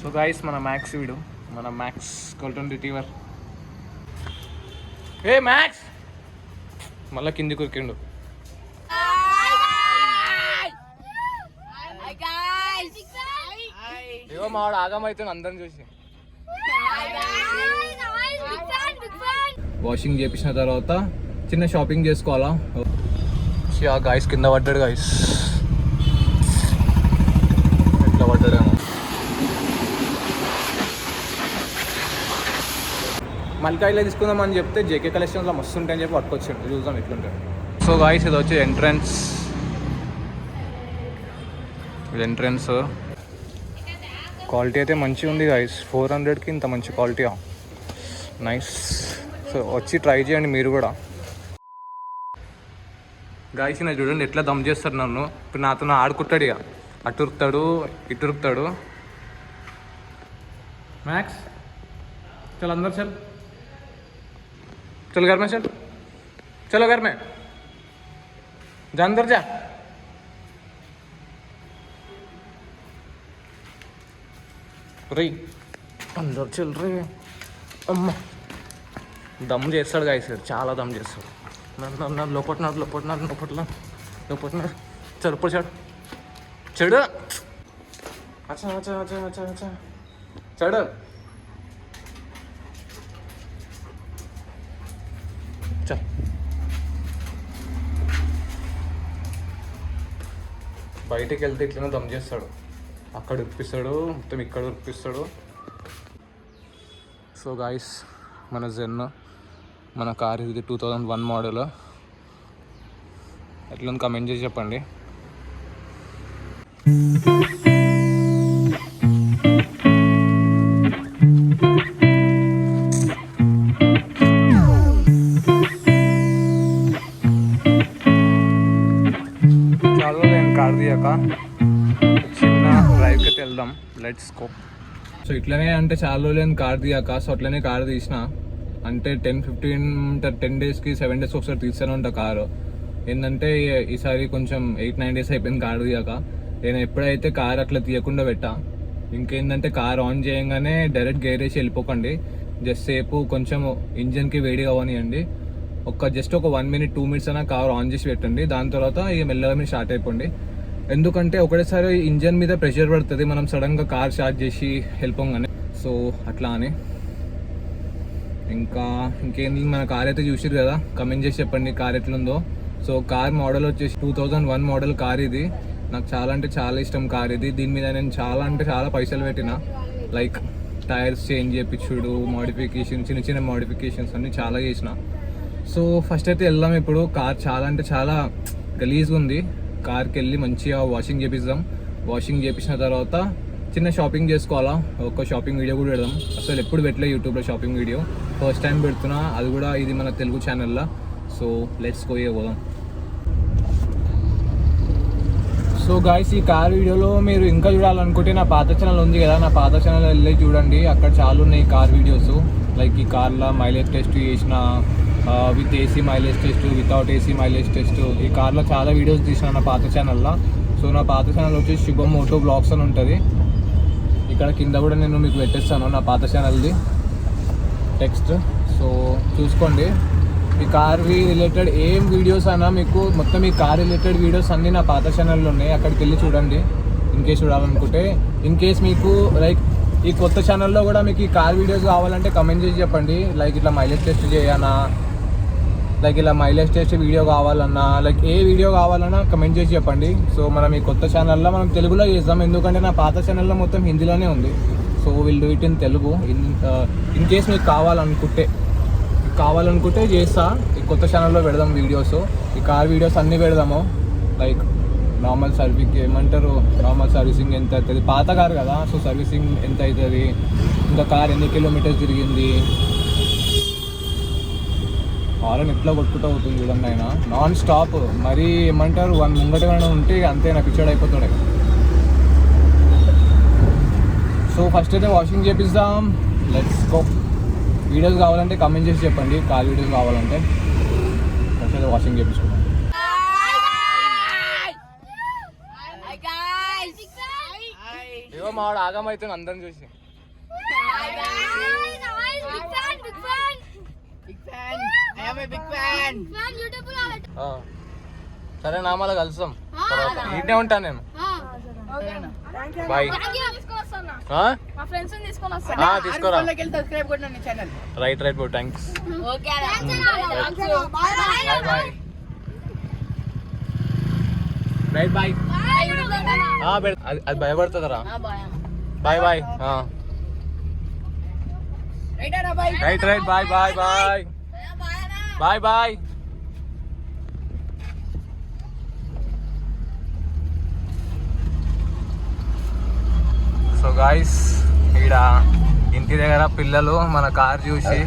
So guys మన max వీడు, మన మ్యాక్స్ గోల్డెన్ రిట్రీవర్. ఏ మ్యాక్స్ మళ్ళీ కింది కురికిండు. ఏవో మావాడు ఆగమవుతుంది అందరిని చూసి. వాషింగ్ చేపించిన తర్వాత చిన్న షాపింగ్ చేసుకోవాలా. గాయస్ కింద పడ్డాడు గాయస్, ఎట్లా పడ్డాడేమో. మల్కాయిలో తీసుకుందామని చెప్తే జేకే కలెక్షన్స్లో మస్తు ఉంటాయని చెప్పి పట్టుకొచ్చిండు. చూద్దాం ఎట్లుంటాయి. సో గాయస్ ఇది వచ్చి ఎంట్రన్స్. ఇది ఎంట్రన్స్. క్వాలిటీ అయితే మంచిగా ఉంది గాయస్. 400కి ఇంత మంచి క్వాలిటీ, నైస్. సో వచ్చి ట్రై చేయండి మీరు కూడా. గాయస్ నా చూడండి ఎట్లా దమ్ చేస్తాడు నన్ను. ఇప్పుడు నాతో ఆడుకుంటాడు, ఇక అటు ఉరుకుతాడు ఇటు ఉరుకుతాడు. మ్యాక్స్ చల్ అందరు చల్ चल घर में, चल चलो घर में जा, अंदर जा. రే అందరు చల్ రే. అమ్మ దమ్ చేస్తాడు గాయస్, చాలా దమ్ చేస్తాడు. నన్ను లోపట్నాడు చదువు చాడు చెడు. అచ్చా అచ్చా అచ్చా అచ్చా అచ్చా చెడు. బయటికి వెళ్తే ఇట్లనే దమ్ చేస్తాడు. అక్కడ ఉరిపిస్తాడు, మొత్తం ఇక్కడ ఉరిపిస్తాడు. సో గాయస్ మన జెన్, మన కార్ ఇది 2001 మోడల్. ఎట్లా కమెంట్ చేసి చెప్పండి. కార్ దిగాక చిన్న డ్రైవ్కి అయితే వెళ్దాం, లెట్స్ గో. సో ఇట్లనే అంటే చాలా రోజులు కార్ దిగాక, సో అట్లనే కార్ తీసిన. అంటే 10 డేస్కి 7 డేస్కి ఒకసారి తీస్తూనే ఉంటా కారు. ఏంటంటే ఈసారి కొంచెం 8-9 డేస్ అయిపోయింది కార్ దిగాక. నేను ఎప్పుడైతే కార్ అట్లా తీయకుండా పెట్టా. ఇంకేంటంటే కార్ ఆన్ చేయగానే డైరెక్ట్ గేర్ వేసి వెళ్ళిపోకండి. జస్ట్ సేపు కొంచెం ఇంజన్కి వేడి కావనియండి. జస్ట్ ఒక 1 మినిట్ 2 మినిట్స్ అయినా కార్ ఆన్ చేసి పెట్టండి. దాని తర్వాత ఇక మెల్లగా మీరు స్టార్ట్ అయిపోండి. ఎందుకంటే ఒకటేసారి ఇంజన్ మీద ప్రెషర్ పడుతుంది మనం సడన్గా కార్ స్టార్ట్ చేసి వెళ్ళిపోగానే. సో అట్లా అని ఇంకేంది మన కార్ అయితే చూసిరు కదా, కమెంట్ చేసి చెప్పండి కార్ ఎట్లుందో. సో కార్ మోడల్ వచ్చేసి 2001 మోడల్ కార్ ఇది. నాకు చాలా అంటే చాలా ఇష్టం కార్ ఇది. దీని మీద నేను చాలా అంటే చాలా పైసలు పెట్టిన. లైక్ టైర్స్ చేంజ్ చేయించుడు, మోడిఫికేషన్, చిన్న చిన్న మోడిఫికేషన్స్ అన్నీ చాలా చేసిన. సో ఫస్ట్ అయితే వెళ్దాం ఇప్పుడు. కార్ చాలా అంటే చాలా గలీజ్గా ఉంది. కార్కి వెళ్ళి మంచిగా వాషింగ్ చేపిద్దాం. వాషింగ్ చేపించిన తర్వాత చిన్న షాపింగ్ చేసుకోవాలా. ఒక షాపింగ్ వీడియో కూడా పెడదాం. అసలు ఎప్పుడు పెట్టలే యూట్యూబ్లో షాపింగ్ వీడియో, ఫస్ట్ టైం పెడుతున్నా. అది కూడా ఇది మన తెలుగు ఛానల్లో. సో లెట్స్ గో పోదాం. సో గాయస్ ఈ కార్ వీడియోలో మీరు ఇంకా చూడాలనుకుంటే నా పాత ఛానల్ ఉంది కదా, నా పాత ఛానల్ వెళ్ళి చూడండి. అక్కడ చాలా ఉన్నాయి కార్ వీడియోస్. లైక్ ఈ కార్లో మైలేజ్ టెస్ట్ చేసిన, with AC mileage test, without AC mileage test, ఈ కార్లో చాలా వీడియోస్ తీసిన నా పాత ఛానల్లో. సో నా పాత ఛానల్ వచ్చి శుభం మోటో బ్లాగ్స్ అని ఉంటుంది. ఇక్కడ కింద కూడా నేను మీకు పెట్టేస్తాను నా పాత ఛానల్ది టెక్స్ట్. సో చూసుకోండి. ఈ కార్వి రిలేటెడ్ ఏం వీడియోస్ అయినా మీకు మొత్తం ఈ కార్ రిలేటెడ్ వీడియోస్ అన్నీ నా పాత ఛానల్లో ఉన్నాయి. అక్కడికి వెళ్ళి చూడండి ఇన్కేస్ చూడాలనుకుంటే. ఇన్కేస్ మీకు లైక్ ఈ కొత్త ఛానల్లో కూడా మీకు ఈ కార్ వీడియోస్ కావాలంటే కమెంట్ చేసి చెప్పండి. లైక్ ఇట్లా మైలేజ్ టెస్ట్ చేయనా, లైక్ ఇలా మైలేజ్ టెస్ట్ వీడియో కావాలన్నా, లైక్ ఏ వీడియో కావాలన్నా కమెంట్ చేసి చెప్పండి. సో మనం ఈ కొత్త ఛానల్లో మనం తెలుగులో చేద్దాం. ఎందుకంటే నా పాత ఛానల్లో మొత్తం హిందీలోనే ఉంది. So will do it in Telugu. In case మీకు కావాలనుకుంటే చేస్తా. ఈ కొత్త ఛానల్లో పెడదాం వీడియోస్. ఈ కార్ వీడియోస్ అన్నీ పెడదాము. లైక్ నార్మల్ సర్వీసింగ్ ఏమంటారు, నార్మల్ సర్వీసింగ్ ఎంత అవుతుంది, పాత కార్ కదా. సో సర్వీసింగ్ ఎంత అవుతుంది, ఇంకా కార్ ఎన్ని కిలోమీటర్స్ తిరిగింది, హారన్ ఎట్లా కొట్టుకుంటూ అవుతుంది చూడండి ఆయన నాన్ స్టాప్. మరీ ఏమంటారు ముంగట ఉంటే అంతే నాకు పిచ్చోడు అయిపోతాడు. సో ఫస్ట్ అయితే వాషింగ్ చేపిద్దాం. Let's go. వీడియోస్ కావాలంటే కమెంట్ చేసి చెప్పండి. కార్ వీడియోస్ కావాలంటే ఫస్ట్ అయితే వాషింగ్ చేపించుకుందాం. మావాడు ఆగమైతుంది అందరం చూసి. సరే నా మళ్ళీ కలుస్తాం, ఇంటే ఉంటాను నేను. బాయ్. తీసుకోరా. Right right bro, thanks. Right bye. అది భయపడుతుందరా. Bye bye. Right right bye bye bye bye bye. So guys, ఈడ ఇంటి దగ్గర పిల్లలు మన కార్ చూసి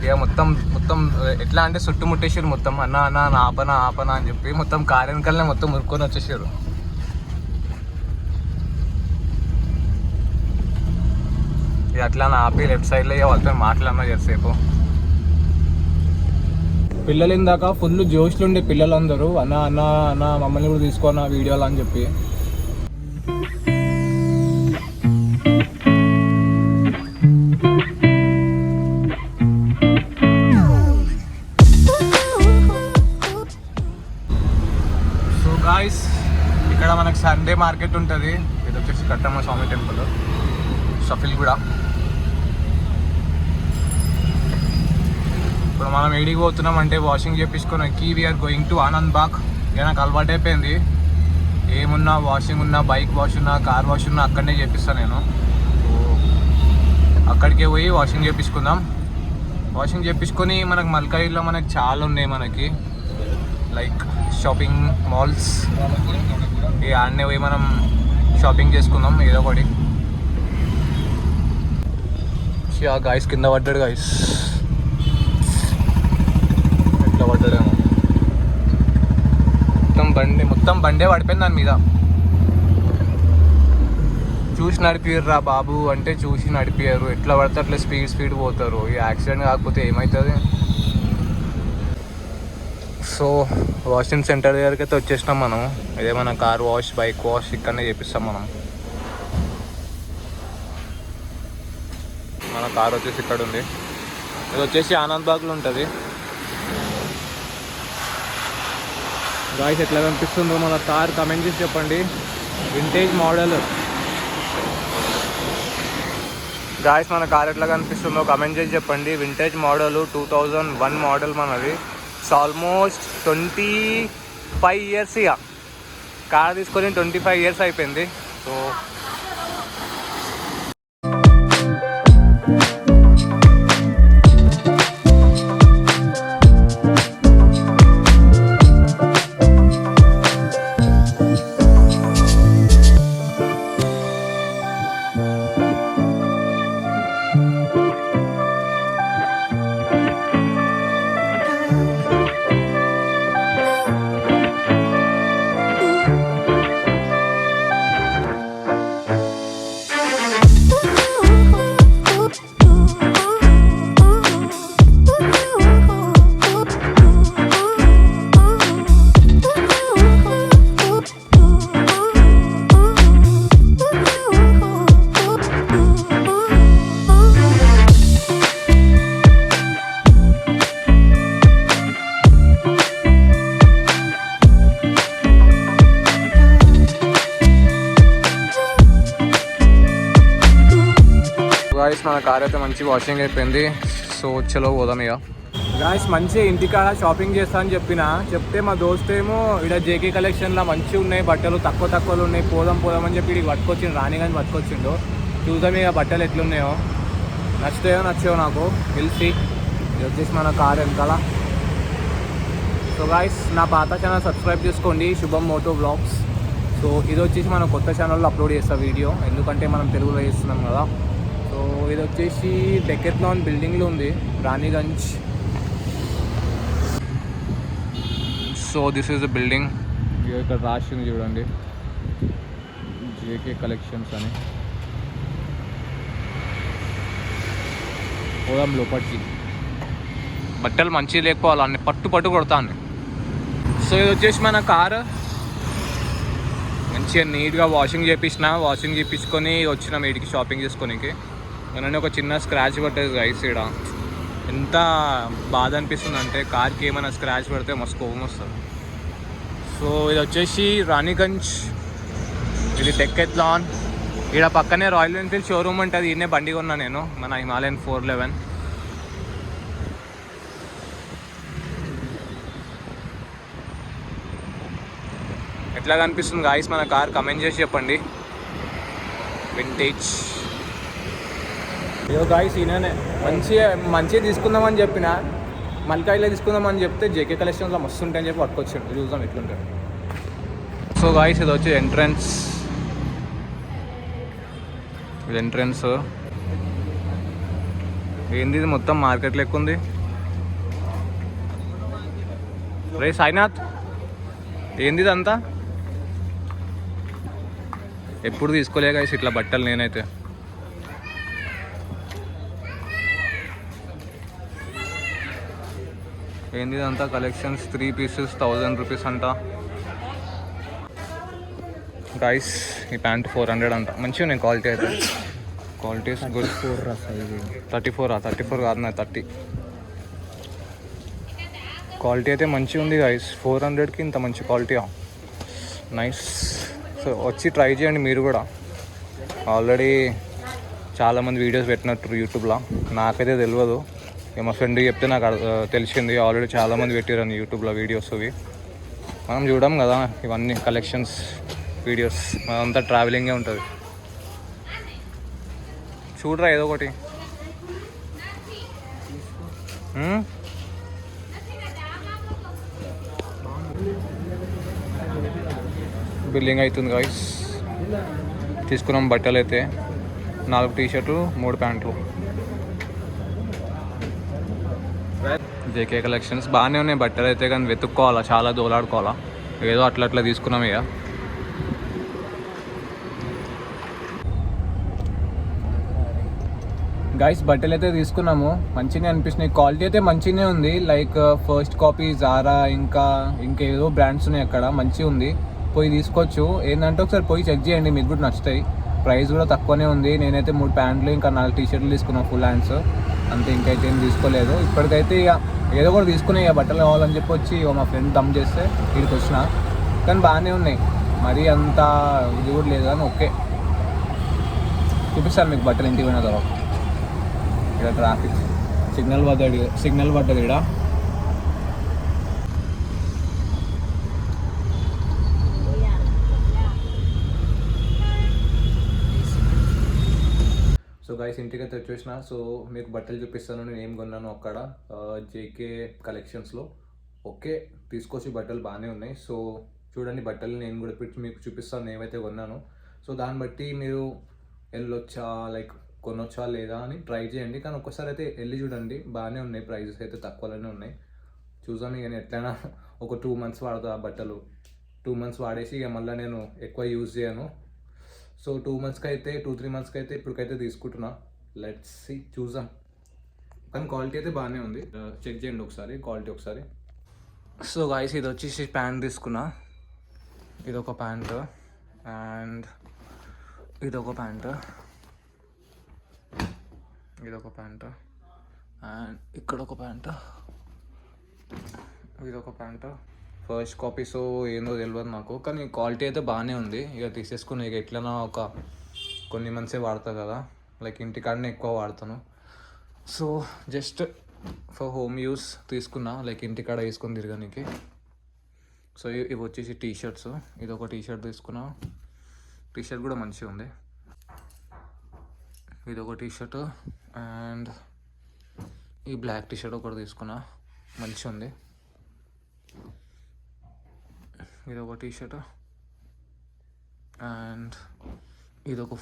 ఇక మొత్తం మొత్తం ఎట్లా అంటే చుట్టుముట్టేసారు మొత్తం. అన్న అన్న ఆపనా ఆపనా అని చెప్పి మొత్తం కార్ వెనకాలనే మొత్తం మురుక్కొని వచ్చేసారు. ఇక అట్లా నా ఆపి లెఫ్ట్ సైడ్లో వాళ్ళతో మాట్లాడినా చేసేపు. పిల్లలు ఇందాక ఫుల్ జోష్లు ఉండే పిల్లలందరూ అన్న అన్న అన్న మమ్మల్ని కూడా తీసుకోన్న వీడియోలు అని చెప్పి. గాయ్స్, ఇక్కడ మనకు సండే మార్కెట్ ఉంటుంది. ఇది వచ్చేసి కట్టమ్మ స్వామి టెంపుల్, షఫిల్ కూడా. ఇప్పుడు మనం ఏడికి పోతున్నాం అంటే వాషింగ్ చేయించుకోవడానికి. వీఆర్ గోయింగ్ టు ఆనంద్ బాగ్. ఇక నాకు అలవాటు అయిపోయింది, ఏమున్నా వాషింగ్ ఉన్నా, బైక్ వాష్ ఉన్నా, కార్ వాష్ ఉన్నా అక్కడనే చేపిస్తాను నేను. అక్కడికే పోయి వాషింగ్ చేయించుకుందాం. వాషింగ్ చేయించుకొని మనకు మల్కాయిలో మనకు చాలా ఉన్నాయి మనకి, లైక్ షాపింగ్ మాల్స్. ఇక అన్నీ పోయి మనం షాపింగ్ చేసుకుందాం ఏదో ఒకటి. గాయస్ కింద పడ్డాడు గాయస్, ఎట్లా పడ్డాడేమో. మొత్తం బండే పడిపోయింది దాని మీద. చూసి నడిపిర్రా బాబు అంటే చూసి నడిపారు. ఎట్లా పడితే అట్లా స్పీడ్ పోతారు. ఈ యాక్సిడెంట్ కాకపోతే ఏమవుతుంది. సో వాషింగ్ సెంటర్ దగ్గరికి అయితే వచ్చేసినాం మనం. ఇదే మన కార్ వాష్, బైక్ వాష్ ఇక్కడనే చేపిస్తాం మనం. మన కార్ వచ్చేసి ఇక్కడ ఉంది. ఇది వచ్చేసి ఆనంద్ బాగ్లో ఉంటుంది. గాయ్స్ ఎట్లా కనిపిస్తుందో మన కార్ కమెంట్ చేసి చెప్పండి. Vintage model. గాయ్స్ మన కార్ ఎట్లా కనిపిస్తుందో కమెంట్ చేసి చెప్పండి. వింటేజ్ మోడల్, 2001 మోడల్ మనది. It's almost 25 years. ఇక కార్ తీసుకొని 25 years అయిపోయింది. సో గాయస్ మన కార్ అయితే మంచి వాషింగ్ అయిపోయింది. సో చలో పోదాం ఇక. గాయస్ మంచిగా ఇంటికాడ షాపింగ్ చేస్తా అని చెప్తే మా దోస్త్ ఏమో ఇక్కడ జేకే కలెక్షన్లో మంచిగా ఉన్నాయి బట్టలు, తక్కువలో ఉన్నాయి, పోదాం అని చెప్పి ఇక్కడికి పట్టుకొచ్చిండు. రాని కానీ పట్టుకొచ్చిండు. చూద్దాం ఇక బట్టలు ఎట్లున్నాయో, నచ్చాయో నాకు తెలిసి. ఇది వచ్చేసి మన కార్ వెనకాల. సో గాయస్ నా పాత ఛానల్ సబ్స్క్రైబ్ చేసుకోండి, శుభం మోటో వ్లాగ్స్. సో ఇది వచ్చేసి మనం కొత్త ఛానల్లో అప్లోడ్ చేస్తాం వీడియో, ఎందుకంటే మనం తెలుగులో చేస్తున్నాం కదా. సో ఇది వచ్చేసి డెకెత్లాన్ బిల్డింగ్లో ఉంది, Raniganj. So this is the building. ఇక్కడ రాసింది చూడండి, జేకే కలెక్షన్స్ అని. పోదాం లోపలికి. బట్టలు మంచిగా లేకపోవాలి, అన్ని పట్టు కొడతాను. సో ఇది వచ్చేసి మన కారు. మంచిగా నీట్గా వాషింగ్ చేయించుకొని వచ్చినాం వీటికి షాపింగ్ చేసుకోనికి. నేను ఒక చిన్న స్క్రాచ్ పట్టేది గైస్ ఇక్కడ. ఎంత బాధ అనిపిస్తుంది అంటే కార్కి ఏమైనా స్క్రాచ్ పడితే మస్తు కోపం వస్తుంది. సో ఇది వచ్చేసి రాణిగంజ్, ఇది డెక్కెత్లాన్. ఇక్కడ పక్కనే రాయల్ ఎన్ఫీల్డ్ షోరూమ్ ఉంటుంది. ఈయనే బండి కొన్నా నేను, మన హిమాలయన్ 411. ఎట్లా కనిపిస్తుంది గాయస్ మన కార్ కమెంట్ చేసి చెప్పండి. వింటేజ్ ఇదో గాయస్ ఈయననే మంచిగా తీసుకుందామని చెప్పిన, మల్కాయిలో తీసుకుందామని చెప్తే జేకే కలెక్షన్స్లో మస్తు ఉంటాయని చెప్పి పట్టుకొచ్చిండు. చూద్దాం ఎట్లుంటాయి. సో గాయస్ ఇది వచ్చి ఎంట్రన్స్. ఇది ఎంట్రన్స్ ఏంది, ఇది మొత్తం మార్కెట్ లెక్క ఉంది. రే సాయినాథ్, ఏంది ఇదంతా? ఎప్పుడు తీసుకోలే గాయస్ ఇట్లా బట్టలు నేనైతే. ఏంది ఇదంతా? కలెక్షన్స్ 3 పీసెస్ 1000 రూపీస్ అంట గాయస్. ఈ ప్యాంట్ 400 అంట. మంచిగా ఉన్నాయి క్వాలిటీ అయితే. Quality is good. 34 కాదు నా 30. క్వాలిటీ అయితే మంచిగా ఉంది గాయస్. 400కి ఇంత మంచి క్వాలిటీ, నైస్. సో వచ్చి ట్రై చేయండి మీరు కూడా. ఆల్రెడీ చాలామంది వీడియోస్ పెట్టినట్టు యూట్యూబ్లో, నాకైతే తెలియదు. మా ఫ్రెండ్ చెప్తే నాకు తెలిసింది. ఆల్రెడీ చాలామంది పెట్టారని యూట్యూబ్లో వీడియోస్. అవి మనం చూడం కదా ఇవన్నీ కలెక్షన్స్ వీడియోస్, మనంతా ట్రావెలింగే ఉంటుంది. చూడరా ఏదో ఒకటి. బిల్లింగ్ అవుతుంది గాయ్స్. తీసుకున్నాం బట్టలు అయితే 4 టీషర్ట్లు 3 ప్యాంట్లు. జేకే కలెక్షన్స్ బాగానే ఉన్నాయి బట్టలు అయితే, కానీ వెతుక్కోవాలా, చాలా దోలాడుకోవాలా. ఏదో అట్లా తీసుకున్నాం ఇక. గాయస్ బట్టలు అయితే తీసుకున్నాము, మంచిగానే అనిపిస్తున్నాయి. క్వాలిటీ అయితే మంచిగానే ఉంది. లైక్ ఫస్ట్ కాపీ జారా, ఇంకేదో బ్రాండ్స్ ఉన్నాయి అక్కడ. మంచిగా ఉంది, పోయి తీసుకోవచ్చు. ఏంటంటే ఒకసారి పోయి చెక్ చేయండి, మీకు కూడా నచ్చుతాయి. ప్రైస్ కూడా తక్కువనే ఉంది. నేనైతే 3 ప్యాంట్లు ఇంకా 4 టీషర్ట్లు తీసుకున్నాను ఫుల్ హ్యాండ్స్ అంతే. ఇంకైతే ఏం తీసుకోలేదు ఇప్పటికైతే. ఇక ఏదో కూడా తీసుకునే, ఇక బట్టలు కావాలని చెప్పి వచ్చి మా ఫ్రెండ్ దమ్ చేస్తే వీడికి వచ్చిన. కానీ బాగానే ఉన్నాయి, మరీ అంత ఇది కూడా లేదు కానీ ఓకే. చూపిస్తాను మీకు బట్టలు ఇంటికి పోయిన తర్వాత. ఇక్కడ ట్రాఫిక్ సిగ్నల్ పడ్డది ఇక్కడ. సో గైస్ ఇంటికి అయితే వచ్చేసిన. సో మీకు బట్టలు చూపిస్తాను నేను ఏం కొన్నాను అక్కడ జేకే కలెక్షన్స్లో. ఓకే తీసుకొచ్చి బట్టలు బాగానే ఉన్నాయి. సో చూడండి బట్టలు నేను కూడా మీకు చూపిస్తాను ఏమైతే కొన్నాను. సో దాన్ని బట్టి మీరు వెళ్ళొచ్చా, లైక్ కొనొచ్చా లేదా అని ట్రై చేయండి. కానీ ఒక్కసారి అయితే వెళ్ళి చూడండి, బాగానే ఉన్నాయి. ప్రైజెస్ అయితే తక్కువలోనే ఉన్నాయి. చూసాను. ఇక ఎట్లయినా ఒక 2 మంత్స్ వాడతా ఆ బట్టలు. 2 మంత్స్ వాడేసి ఇక మళ్ళీ నేను ఎక్కువ యూజ్ చేయను. సో 2 మంత్స్కి అయితే 2-3 మంత్స్కి అయితే ఇప్పటికైతే తీసుకుంటున్నా. లెట్స్ సీ, చూద్దాం. కానీ క్వాలిటీ అయితే బాగానే ఉంది. చెక్ చేయండి ఒకసారి క్వాలిటీ ఒకసారి. సో గాయస్ ఇది వచ్చేసి ప్యాంట్ తీసుకున్నా. ఇదొక ప్యాంటు అండ్ ఇదొక ప్యాంటు అండ్ ఇక్కడ ఒక ప్యాంటు, ఇదొక ప్యాంటు. First copy. సో ఏందో తెలియదు నాకు, కానీ క్వాలిటీ అయితే బాగానే ఉంది. ఇక తీసేసుకుని ఇక ఎట్లైనా కొన్ని మంత్సే వాడతా కదా, లైక్ ఇంటికాడనే ఎక్కువ వాడతాను. So just for home use తీసుకున్నా, లైక్ ఇంటికాడ వేసుకొని తిరగడానికి. సో ఇవి వచ్చేసి టీషర్ట్స్. ఇది ఒక టీషర్ట్ తీసుకున్నా. టీషర్ట్ కూడా మంచిగా ఉంది. ఇది ఒక టీషర్ట్ అండ్ ఈ బ్లాక్ టీషర్ట్ ఒకటి తీసుకున్నా, మంచిగా ఉంది. ఇది ఒక టీషర్ట్ అండ్ ఇదొక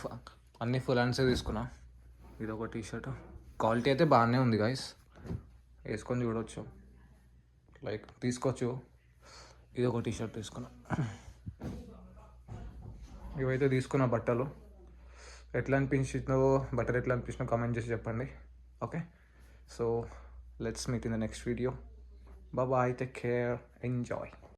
అన్ని ఫుల్ హ్యాండ్సే తీసుకున్నా. ఇదొక టీషర్ట్. క్వాలిటీ అయితే బాగానే ఉంది గాయస్, వేసుకొని చూడవచ్చు, లైక్ తీసుకోవచ్చు. ఇదొక టీషర్ట్ తీసుకున్నా. ఇవైతే తీసుకున్న బట్టలు. ఎట్లా అనిపించిందో బట్టలు ఎట్లా అనిపించినా కామెంట్ చేసి చెప్పండి. Okay, so let's meet in the next video. Bye, take care, enjoy.